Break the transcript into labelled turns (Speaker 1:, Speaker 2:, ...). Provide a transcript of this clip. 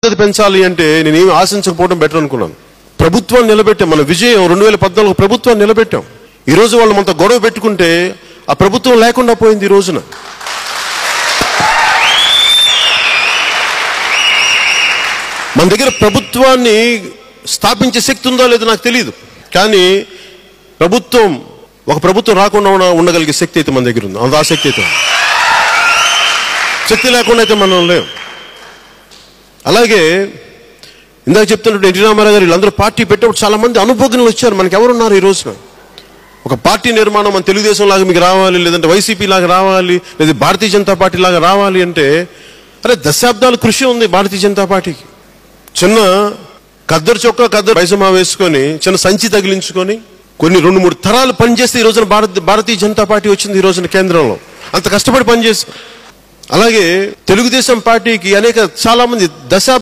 Speaker 1: పెంచాలి అంటే నేనేమి ఆశించకపోవడం బెటర్ అనుకున్నాను. ప్రభుత్వాన్ని నిలబెట్టాం. మన విజయం 2014 ప్రభుత్వాన్ని నిలబెట్టాం. ఈ రోజు వాళ్ళు మనతో గొడవ పెట్టుకుంటే ఆ ప్రభుత్వం లేకుండా పోయింది. ఈ రోజున మన దగ్గర ప్రభుత్వాన్ని స్థాపించే శక్తి ఉందో లేదో నాకు తెలియదు, కానీ ఒక ప్రభుత్వం రాకుండా ఉండగలిగే శక్తి అయితే మన దగ్గర ఉంది. అంత ఆ శక్తి అయితే, శక్తి లేకుండా అయితే మనం లేవు. అలాగే ఇందాక చెప్తున్నట్టు ఎన్టీ రామారావు గారు వీళ్ళందరూ పార్టీ పెట్టేప్పుడు చాలా మంది అనుభోగులు వచ్చారు. మనకి ఎవరున్నారు ఈ రోజున? ఒక పార్టీ నిర్మాణం మన తెలుగుదేశం లాగా మీకు రావాలి, లేదంటే వైసీపీ లాగా రావాలి, లేదా భారతీయ జనతా పార్టీ లాగా రావాలి అంటే అరే దశాబ్దాల కృషి ఉంది భారతీయ జనతా పార్టీకి. చిన్న ఖద్దరు చొక్కా ఖద్దరు పైజమా వేసుకొని చిన్న సంచి తగిలించుకొని కొన్ని 2-3 తరాలు పనిచేస్తే ఈ రోజున భారతీయ జనతా పార్టీ వచ్చింది. ఈ రోజున కేంద్రంలో అంత కష్టపడి పనిచేసి, అలాగే తెలుగుదేశం పార్టీకి చాలా మంది